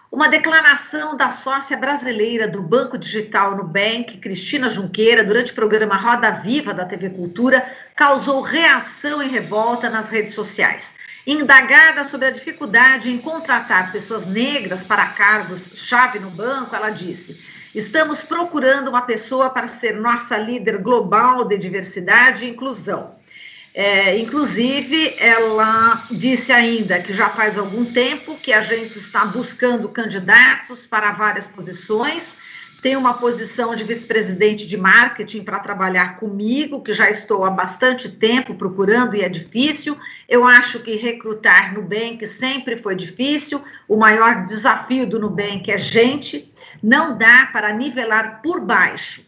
Uma declaração da sócia brasileira do Banco Digital Nubank, Cristina Junqueira, durante o programa Roda Viva da TV Cultura, causou reação e revolta nas redes sociais. Indagada sobre a dificuldade em contratar pessoas negras para cargos-chave no banco, ela disse: estamos procurando uma pessoa para ser nossa líder global de diversidade e inclusão. Inclusive, ela disse ainda que já faz algum tempo que a gente está buscando candidatos para várias posições. Tem uma posição de vice-presidente de marketing para trabalhar comigo, que já estou há bastante tempo procurando e é difícil. Eu acho que recrutar Nubank sempre foi difícil. O maior desafio do Nubank é gente. Não dá para nivelar por baixo.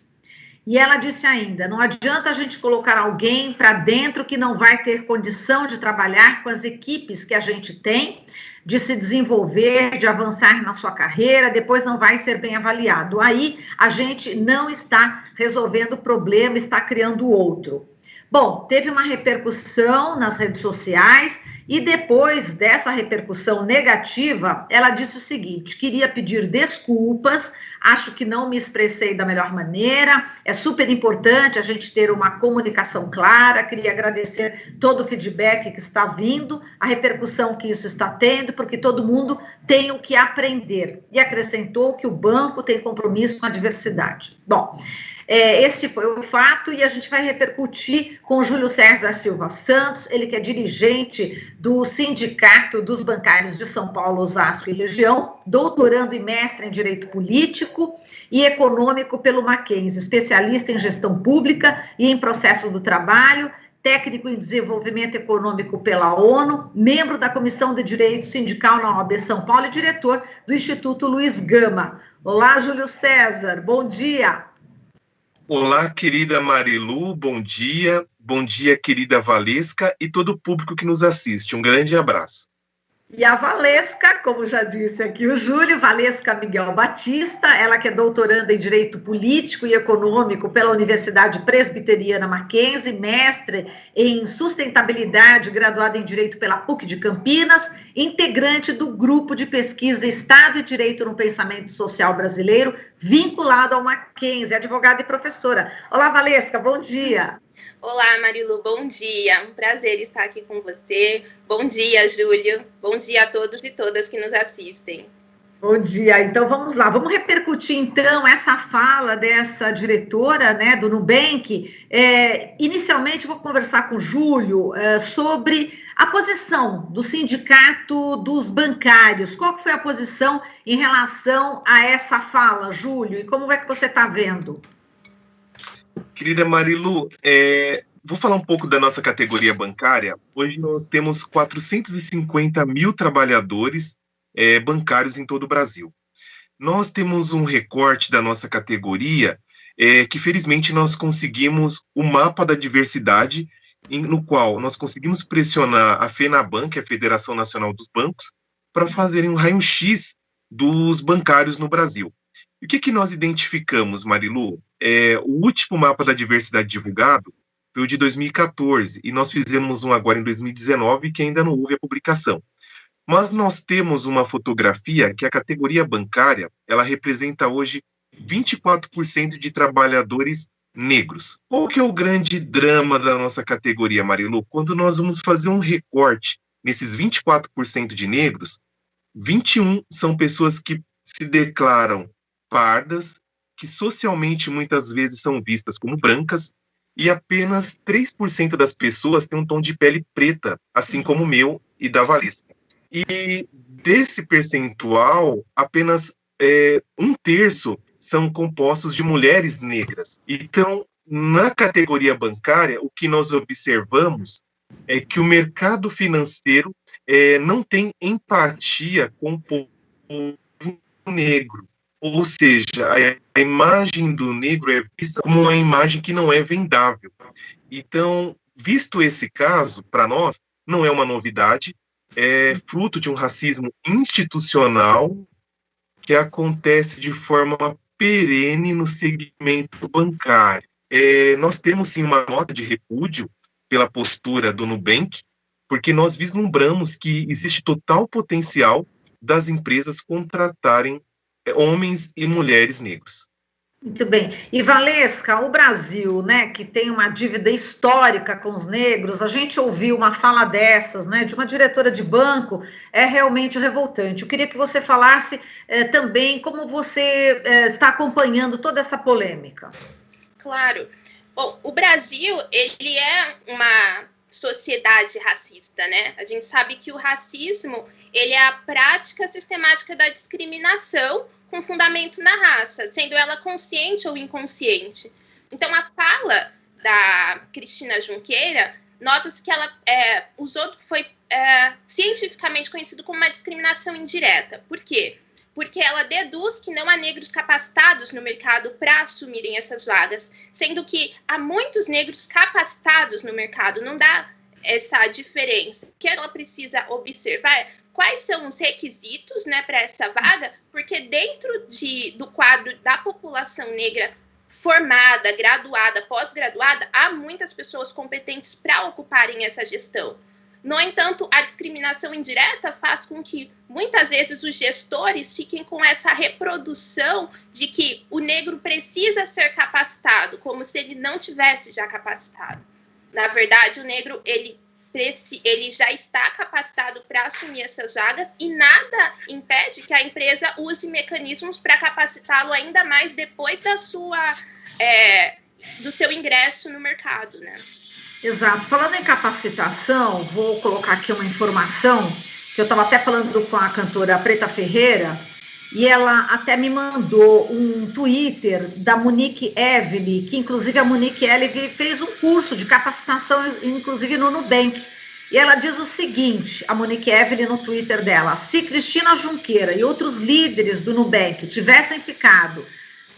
E ela disse ainda, não adianta a gente colocar alguém para dentro que não vai ter condição de trabalhar com as equipes que a gente tem, de se desenvolver, de avançar na sua carreira, depois não vai ser bem avaliado. Aí a gente não está resolvendo o problema, está criando outro. Bom, teve uma repercussão nas redes sociais e depois dessa repercussão negativa, ela disse o seguinte: queria pedir desculpas, acho que não me expressei da melhor maneira, é super importante a gente ter uma comunicação clara, queria agradecer todo o feedback que está vindo, a repercussão que isso está tendo, porque todo mundo tem o que aprender. E acrescentou que o banco tem compromisso com a diversidade. Bom, esse foi o fato e a gente vai repercutir com o Júlio César Silva Santos, ele que é dirigente do Sindicato dos Bancários de São Paulo, Osasco e região, doutorando e mestre em Direito Político e Econômico pelo Mackenzie, especialista em Gestão Pública e em Processo do Trabalho, técnico em Desenvolvimento Econômico pela ONU, membro da Comissão de Direito Sindical na OAB São Paulo e diretor do Instituto Luiz Gama. Olá, Júlio César, bom dia. Olá, querida Marilu, bom dia. Bom dia, querida Valesca e todo o público que nos assiste. Um grande abraço. E a Valesca, como já disse aqui o Júlio, Valesca Miguel Batista, ela que é doutoranda em Direito Político e Econômico pela Universidade Presbiteriana Mackenzie, mestre em Sustentabilidade, graduada em Direito pela PUC de Campinas, integrante do Grupo de Pesquisa Estado e Direito no Pensamento Social Brasileiro, vinculado ao Mackenzie, advogada e professora. Olá, Valesca, bom dia. Olá, Marilu, bom dia. Um prazer estar aqui com você. Bom dia, Júlio. Bom dia a todos e todas que nos assistem. Bom dia. Então, vamos lá. Vamos repercutir, então, essa fala dessa diretora, né, do Nubank. Inicialmente, vou conversar com o Júlio sobre a posição do Sindicato dos Bancários. Qual que foi a posição em relação a essa fala, Júlio? E como é que você está vendo? Querida Marilu, vou falar um pouco da nossa categoria bancária. Hoje nós temos 450 mil trabalhadores bancários em todo o Brasil. Nós temos um recorte da nossa categoria que, felizmente, nós conseguimos o mapa da diversidade, no qual nós conseguimos pressionar a FENABAN, que é a Federação Nacional dos Bancos, para fazerem um raio-x dos bancários no Brasil. E o que nós identificamos, Marilu? O último mapa da diversidade divulgado foi o de 2014, e nós fizemos um agora em 2019, que ainda não houve a publicação. Mas nós temos uma fotografia que a categoria bancária, ela representa hoje 24% de trabalhadores negros. Qual que é o grande drama da nossa categoria, Marilu? Quando nós vamos fazer um recorte nesses 24% de negros, 21 são pessoas que se declaram pardas, que socialmente muitas vezes são vistas como brancas, e apenas 3% das pessoas têm um tom de pele preta, assim como o meu e da Valesca. E desse percentual, apenas 1/3 são compostos de mulheres negras. Então, na categoria bancária, o que nós observamos é que o mercado financeiro não tem empatia com o povo negro. Ou seja, a imagem do negro é vista como uma imagem que não é vendável. Então, visto esse caso, para nós, não é uma novidade, é fruto de um racismo institucional que acontece de forma perene no segmento bancário. Nós temos, sim, uma nota de repúdio pela postura do Nubank, porque nós vislumbramos que existe total potencial das empresas contratarem homens e mulheres negros. Muito bem. E, Valesca, o Brasil, né, que tem uma dívida histórica com os negros, a gente ouviu uma fala dessas, né, de uma diretora de banco, é realmente revoltante. Eu queria que você falasse também como você está acompanhando toda essa polêmica. Claro. Bom, o Brasil, ele é uma sociedade racista, né? A gente sabe que o racismo, ele é a prática sistemática da discriminação com fundamento na raça, sendo ela consciente ou inconsciente. Então, a fala da Cristina Junqueira, nota-se que ela foi cientificamente conhecido como uma discriminação indireta. Por quê? Porque ela deduz que não há negros capacitados no mercado para assumirem essas vagas, sendo que há muitos negros capacitados no mercado, não dá essa diferença. O que ela precisa observar quais são os requisitos, né, para essa vaga, porque dentro do quadro da população negra formada, graduada, pós-graduada, há muitas pessoas competentes para ocuparem essa gestão. No entanto, a discriminação indireta faz com que, muitas vezes, os gestores fiquem com essa reprodução de que o negro precisa ser capacitado, como se ele não tivesse já capacitado. Na verdade, o negro, ele já está capacitado para assumir essas vagas e nada impede que a empresa use mecanismos para capacitá-lo ainda mais depois do seu ingresso no mercado, né? Exato. Falando em capacitação, vou colocar aqui uma informação, que eu estava até falando com a cantora Preta Ferreira, e ela até me mandou um Twitter da Monique Evelyn, que inclusive a Monique Evelyn fez um curso de capacitação, inclusive no Nubank. E ela diz o seguinte, a Monique Evelyn no Twitter dela: se Cristina Junqueira e outros líderes do Nubank tivessem ficado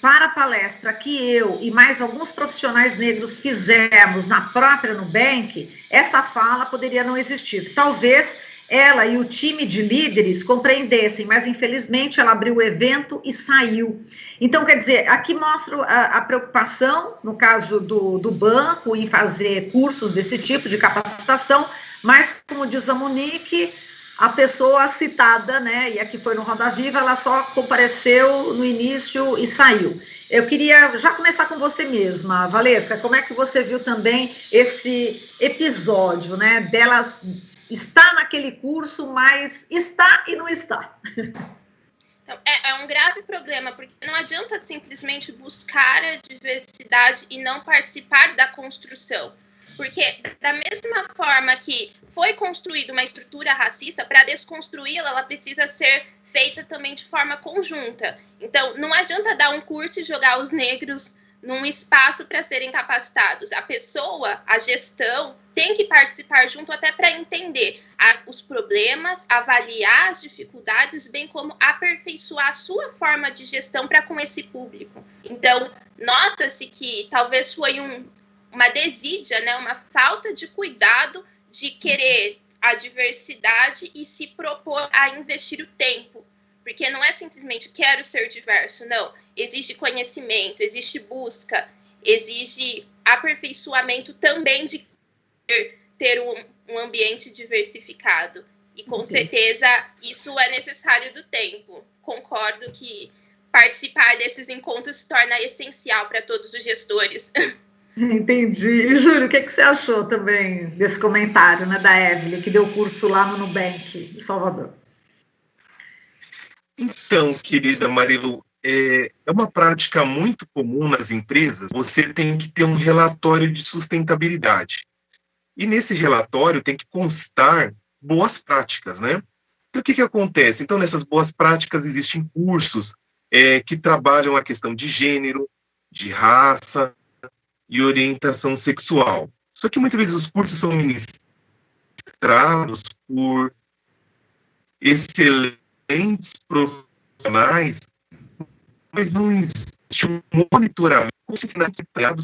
para a palestra que eu e mais alguns profissionais negros fizemos na própria Nubank, essa fala poderia não existir. Talvez ela e o time de líderes compreendessem, mas infelizmente ela abriu o evento e saiu. Então, quer dizer, aqui mostra a preocupação, no caso do banco, em fazer cursos desse tipo de capacitação, mas, como diz a Monique, a pessoa citada, né, e aqui foi no Roda Viva, ela só compareceu no início e saiu. Eu queria já começar com você mesma, Valesca, como é que você viu também esse episódio, né, delas estar naquele curso, mas está e não está? Então, é um grave problema, porque não adianta simplesmente buscar a diversidade e não participar da construção. Porque, da mesma forma que foi construída uma estrutura racista, para desconstruí-la, ela precisa ser feita também de forma conjunta. Então, não adianta dar um curso e jogar os negros num espaço para serem capacitados. A pessoa, a gestão, tem que participar junto até para entender os problemas, avaliar as dificuldades, bem como aperfeiçoar a sua forma de gestão para com esse público. Então, nota-se que talvez foi uma desídia, né, uma falta de cuidado de querer a diversidade e se propor a investir o tempo. Porque não é simplesmente quero ser diverso, não. Existe conhecimento, existe busca, exige aperfeiçoamento também de ter um ambiente diversificado. E com certeza isso é necessário do tempo. Concordo que participar desses encontros se torna essencial para todos os gestores. Entendi. E, Júlio, o que você achou também desse comentário, né, da Evelyn, que deu curso lá no Nubank, em Salvador? Então, querida Marilu, é uma prática muito comum nas empresas. Você tem que ter um relatório de sustentabilidade. E nesse relatório tem que constar boas práticas, né? E o que acontece? Então, nessas boas práticas existem cursos que trabalham a questão de gênero, de raça e orientação sexual. Só que muitas vezes os cursos são ministrados por excelentes profissionais, mas não existe um monitoramento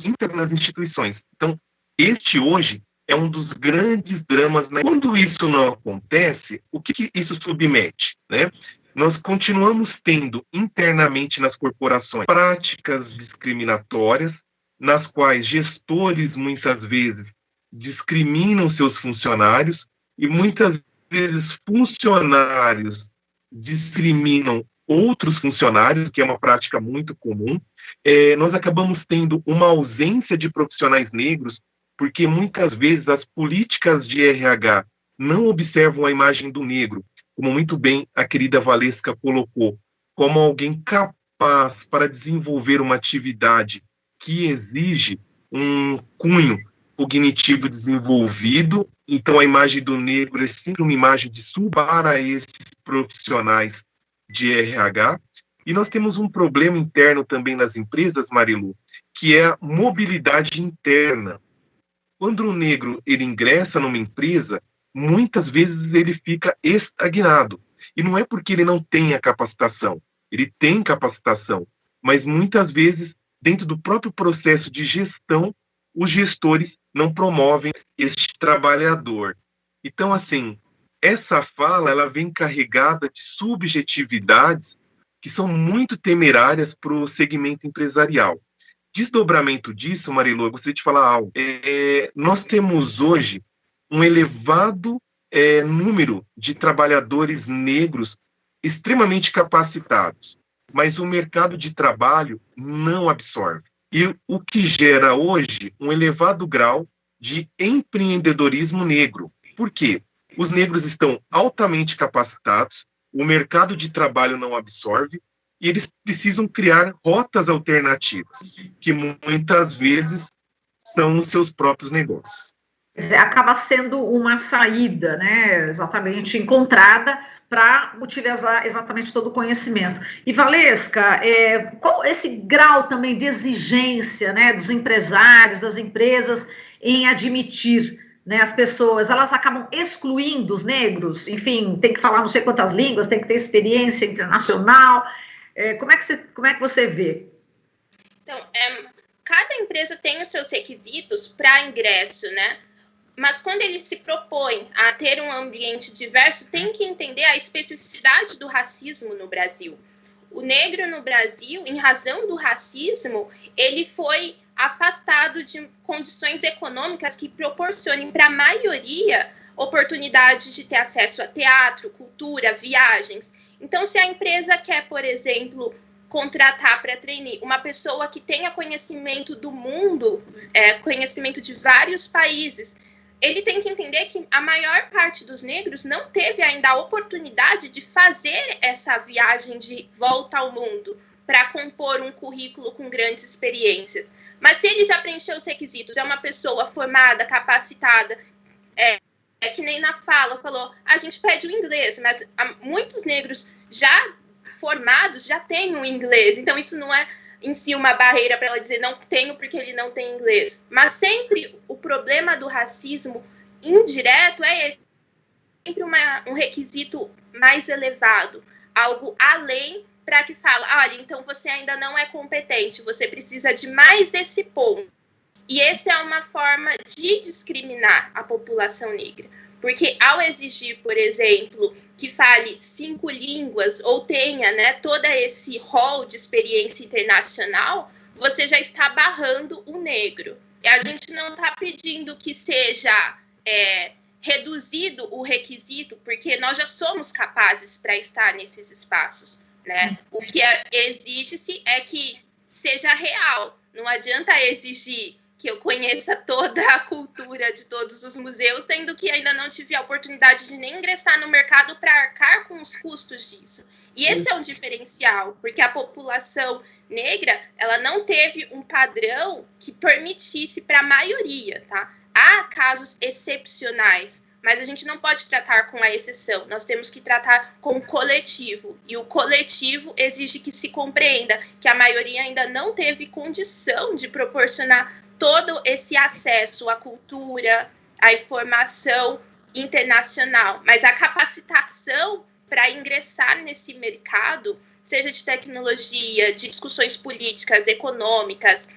interno nas instituições. Então, este hoje é um dos grandes dramas, né? Quando isso não acontece, o que isso submete, né? Nós continuamos tendo internamente nas corporações práticas discriminatórias, nas quais gestores, muitas vezes, discriminam seus funcionários e, muitas vezes, funcionários discriminam outros funcionários, que é uma prática muito comum. Nós acabamos tendo uma ausência de profissionais negros, porque muitas vezes as políticas de RH não observam a imagem do negro, como muito bem a querida Valesca colocou, como alguém capaz para desenvolver uma atividade que exige um cunho cognitivo desenvolvido. Então, a imagem do negro é sempre uma imagem de para esses profissionais de RH. E nós temos um problema interno também nas empresas, Marilu, que é a mobilidade interna. Quando o negro ele ingressa numa empresa, muitas vezes ele fica estagnado. E não é porque ele não tenha capacitação, ele tem capacitação, mas muitas vezes, dentro do próprio processo de gestão, os gestores não promovem este trabalhador. Então, assim, essa fala ela vem carregada de subjetividades que são muito temerárias para o segmento empresarial. Desdobramento disso, Marilu, eu gostaria de falar algo. Nós temos hoje um elevado número de trabalhadores negros extremamente capacitados, mas o mercado de trabalho não absorve. E o que gera hoje um elevado grau de empreendedorismo negro. Por quê? Os negros estão altamente capacitados, o mercado de trabalho não absorve, e eles precisam criar rotas alternativas, que muitas vezes são os seus próprios negócios. Acaba sendo uma saída, né, exatamente encontrada para utilizar exatamente todo o conhecimento. E, Valesca, qual esse grau também de exigência, né, dos empresários, das empresas em admitir, né, as pessoas, elas acabam excluindo os negros? Enfim, tem que falar não sei quantas línguas, tem que ter experiência internacional. Como é que você vê? Então, cada empresa tem os seus requisitos para ingresso, né? Mas quando ele se propõe a ter um ambiente diverso, tem que entender a especificidade do racismo no Brasil. O negro no Brasil, em razão do racismo, ele foi afastado de condições econômicas que proporcionem para a maioria oportunidades de ter acesso a teatro, cultura, viagens. Então, se a empresa quer, por exemplo, contratar para trainee uma pessoa que tenha conhecimento do mundo, conhecimento de vários países, ele tem que entender que a maior parte dos negros não teve ainda a oportunidade de fazer essa viagem de volta ao mundo para compor um currículo com grandes experiências. Mas se ele já preencheu os requisitos, é uma pessoa formada, capacitada, que nem na fala falou, a gente pede o inglês, mas muitos negros já formados já têm o inglês, então isso não é em si uma barreira para ela dizer não tenho porque ele não tem inglês. Mas sempre o problema do racismo indireto é esse, sempre um requisito mais elevado, algo além para que fala, olha, então você ainda não é competente, você precisa de mais esse ponto. E essa é uma forma de discriminar a população negra. Porque ao exigir, por exemplo, que fale 5 línguas ou tenha, né, todo esse rol de experiência internacional, você já está barrando o negro. E a gente não está pedindo que seja reduzido o requisito, porque nós já somos capazes para estar nesses espaços, né? O que exige-se é que seja real. Não adianta exigir que eu conheça toda a cultura de todos os museus, sendo que ainda não tive a oportunidade de nem ingressar no mercado para arcar com os custos disso. E esse é um diferencial, porque a população negra, ela não teve um padrão que permitisse para a maioria, tá? Há casos excepcionais, mas a gente não pode tratar com a exceção, nós temos que tratar com o coletivo, e o coletivo exige que se compreenda que a maioria ainda não teve condição de proporcionar todo esse acesso à cultura, à informação internacional, mas a capacitação para ingressar nesse mercado, seja de tecnologia, de discussões políticas, econômicas,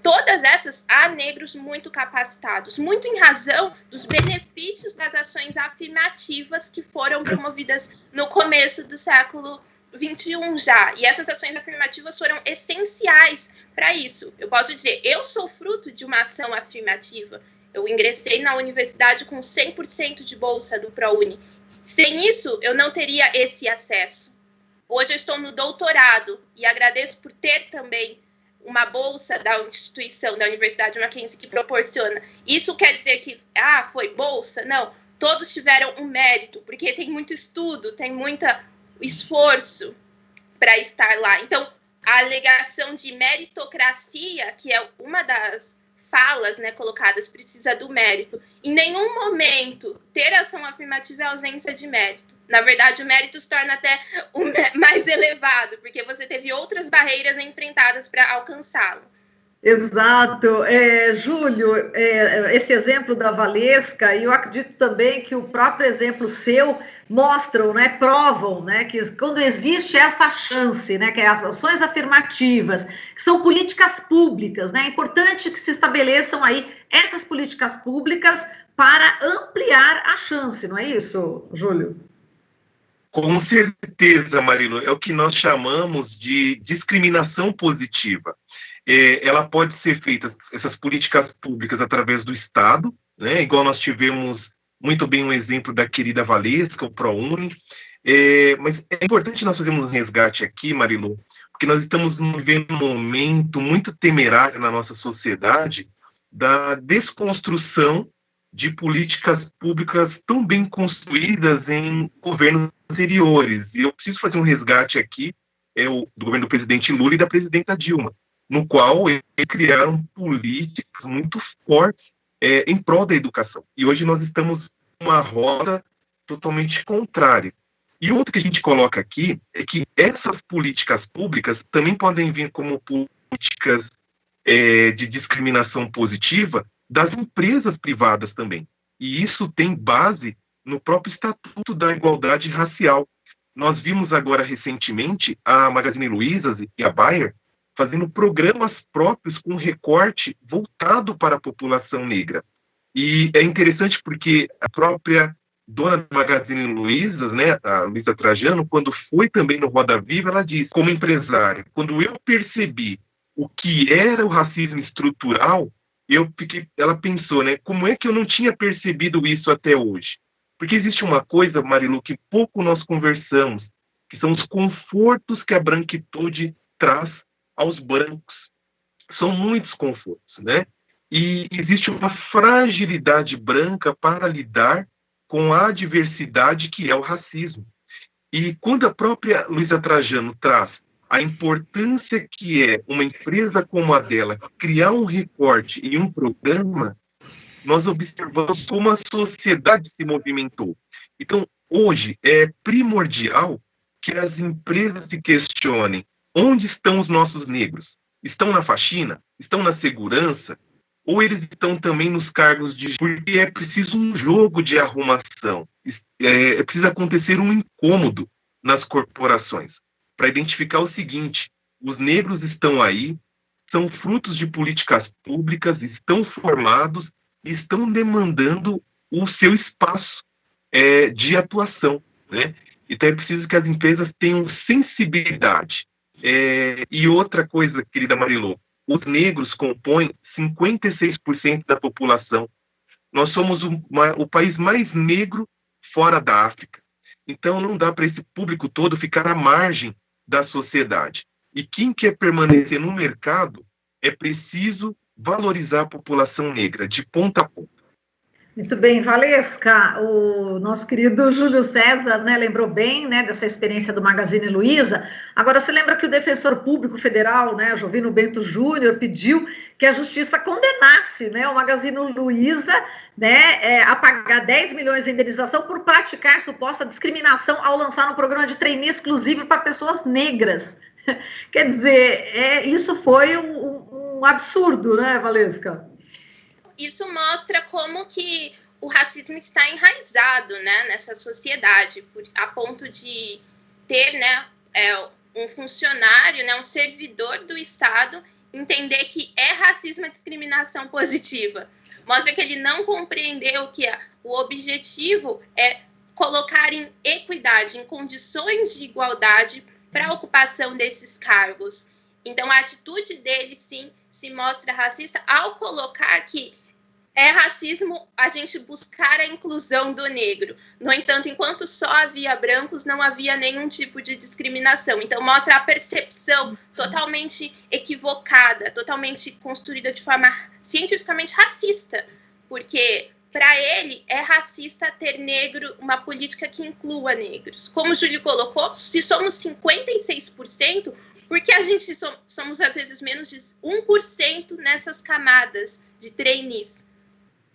todas essas, há negros muito capacitados, muito em razão dos benefícios das ações afirmativas que foram promovidas no começo do século 21 já, e essas ações afirmativas foram essenciais para isso. Eu posso dizer, eu sou fruto de uma ação afirmativa. Eu ingressei na universidade com 100% de bolsa do ProUni. Sem isso, eu não teria esse acesso. Hoje eu estou no doutorado e agradeço por ter também uma bolsa da instituição, da Universidade Mackenzie, que proporciona. Isso quer dizer que, foi bolsa? Não, todos tiveram um mérito, porque tem muito estudo, tem muito esforço para estar lá. Então, a alegação de meritocracia, que é uma das falas, né, colocadas, precisa do mérito. Em nenhum momento, ter ação afirmativa é ausência de mérito. Na verdade, o mérito se torna até mais elevado, porque você teve outras barreiras enfrentadas para alcançá-lo. Exato. Júlio, esse exemplo da Valesca, e eu acredito também que o próprio exemplo seu mostram, né, provam, né, que quando existe essa chance, né, que é as ações afirmativas, que são políticas públicas, né, é importante que se estabeleçam aí essas políticas públicas para ampliar a chance, não é isso, Júlio? Com certeza, Marilu, é o que nós chamamos de discriminação positiva. Ela pode ser feita, essas políticas públicas, através do Estado, né? Igual nós tivemos muito bem um exemplo da querida Valesca, o ProUni, mas é importante nós fazermos um resgate aqui, Marilu, porque nós estamos vivendo um momento muito temerário na nossa sociedade da desconstrução de políticas públicas tão bem construídas em governos anteriores. E eu preciso fazer um resgate aqui, do governo do presidente Lula e da presidenta Dilma, no qual eles criaram políticas muito fortes em prol da educação. E hoje nós estamos numa roda totalmente contrária. E outro que a gente coloca aqui é que essas políticas públicas também podem vir como políticas de discriminação positiva das empresas privadas também. E isso tem base no próprio Estatuto da Igualdade Racial. Nós vimos agora recentemente a Magazine Luiza e a Bayer fazendo programas próprios com recorte voltado para a população negra. E é interessante porque a própria dona da Magazine Luiza, né, a Luiza Trajano, quando foi também no Roda Viva, ela disse, como empresária, quando eu percebi o que era o racismo estrutural, ela pensou, né, como é que eu não tinha percebido isso até hoje? Porque existe uma coisa, Marilu, que pouco nós conversamos, que são os confortos que a branquitude traz aos brancos. São muitos confortos, né? E existe uma fragilidade branca para lidar com a adversidade que é o racismo. E quando a própria Luiza Trajano traz a importância que é uma empresa como a dela criar um recorte e um programa, nós observamos como a sociedade se movimentou. Então, hoje é primordial que as empresas se questionem: onde estão os nossos negros? Estão na faxina? Estão na segurança? Ou eles estão também nos cargos de... Porque é preciso um jogo de arrumação. É preciso acontecer um incômodo nas corporações para identificar o seguinte: os negros estão aí, são frutos de políticas públicas, estão formados e estão demandando o seu espaço de atuação, né? Então é preciso que as empresas tenham sensibilidade. E outra coisa, querida Marilu, os negros compõem 56% da população. Nós somos o país mais negro fora da África. Então não dá para esse público todo ficar à margem da sociedade. E quem quer permanecer no mercado é preciso valorizar a população negra, de ponta a ponta. Muito bem, Valesca, o nosso querido Júlio César, né, lembrou bem, né, dessa experiência do Magazine Luiza. Agora, você lembra que o defensor público federal, né, Jovino Bento Júnior, pediu que a justiça condenasse, né, o Magazine Luiza, né, a pagar 10 milhões de indenização por praticar suposta discriminação ao lançar um programa de trainee exclusivo para pessoas negras. Quer dizer, isso foi um absurdo, né, Valesca? Isso mostra como que o racismo está enraizado, né, nessa sociedade, a ponto de ter, né, um funcionário, né, um servidor do Estado entender que racismo é discriminação positiva. Mostra que ele não compreendeu que o objetivo é colocar em equidade, em condições de igualdade para a ocupação desses cargos. Então, a atitude dele, sim, se mostra racista ao colocar que é racismo a gente buscar a inclusão do negro. No entanto, enquanto só havia brancos, não havia nenhum tipo de discriminação. Então, mostra a percepção totalmente equivocada, totalmente construída de forma cientificamente racista, porque para ele é racista ter negro, uma política que inclua negros. Como o Júlio colocou, se somos 56%, porque a gente somos às vezes menos de 1% nessas camadas de trainees.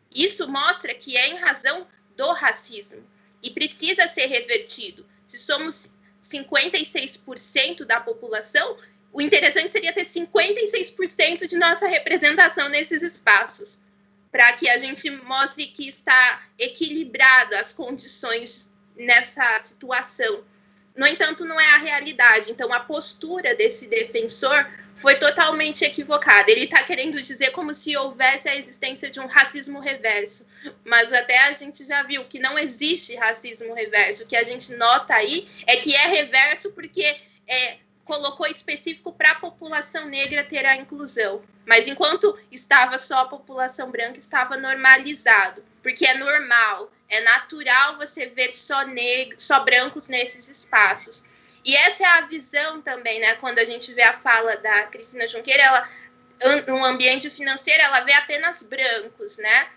Isso mostra que é em razão do racismo e precisa ser revertido. Se somos 56% da população, o interessante seria ter 56% de nossa representação nesses espaços, para que a gente mostre que está equilibrado as condições nessa situação. No entanto, não é a realidade. Então, a postura desse defensor foi totalmente equivocada. Ele está querendo dizer como se houvesse a existência de um racismo reverso. Mas até a gente já viu que não existe racismo reverso. O que a gente nota aí é que é reverso porque colocou específico para a população negra ter a inclusão. Mas enquanto estava só a população branca, estava normalizado. Porque é normal, é natural você ver só brancos nesses espaços. E essa é a visão também, né? Quando a gente vê a fala da Cristina Junqueira, ela, no ambiente financeiro, ela vê apenas brancos, né?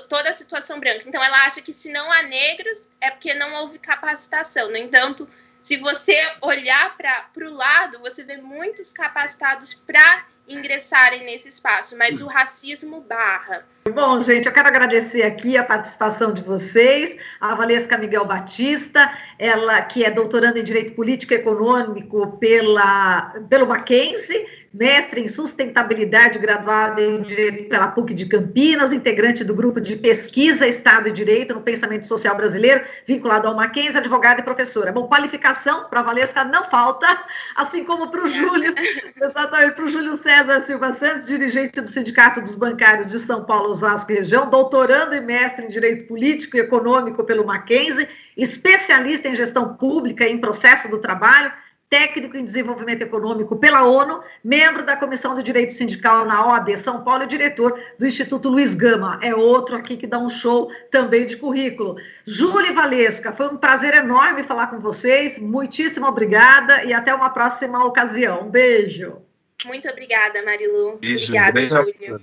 Toda a situação branca. Então, ela acha que se não há negros, é porque não houve capacitação. No entanto, se você olhar para o lado, você vê muitos capacitados para ingressarem nesse espaço, mas o racismo barra. Bom, gente, eu quero agradecer aqui a participação de vocês, a Valesca Miguel Batista, ela que é doutoranda em Direito Político e Econômico pelo Mackenzie, mestre em Sustentabilidade, graduada em Direito pela PUC de Campinas, integrante do grupo de pesquisa Estado e Direito no Pensamento Social Brasileiro, vinculado ao Mackenzie, advogada e professora. Bom, qualificação para a Valesca não falta, assim como para o Júlio, exatamente, para o Júlio César Silva Santos, dirigente do Sindicato dos Bancários de São Paulo, Osasco e região, doutorando e mestre em Direito Político e Econômico pelo Mackenzie, especialista em Gestão Pública e em Processo do Trabalho, técnico em Desenvolvimento Econômico pela ONU, membro da Comissão de Direito Sindical na OAB São Paulo e diretor do Instituto Luiz Gama. É outro aqui que dá um show também de currículo. Júlia e Valesca, foi um prazer enorme falar com vocês. Muitíssimo obrigada e até uma próxima ocasião. Um beijo. Muito obrigada, Marilu. Beijo, obrigada, Júlio.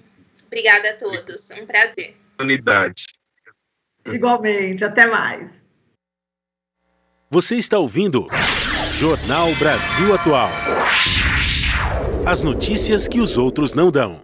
Obrigada a todos. Um prazer. Unidade. Igualmente. Até mais. Você está ouvindo Jornal Brasil Atual. As notícias que os outros não dão.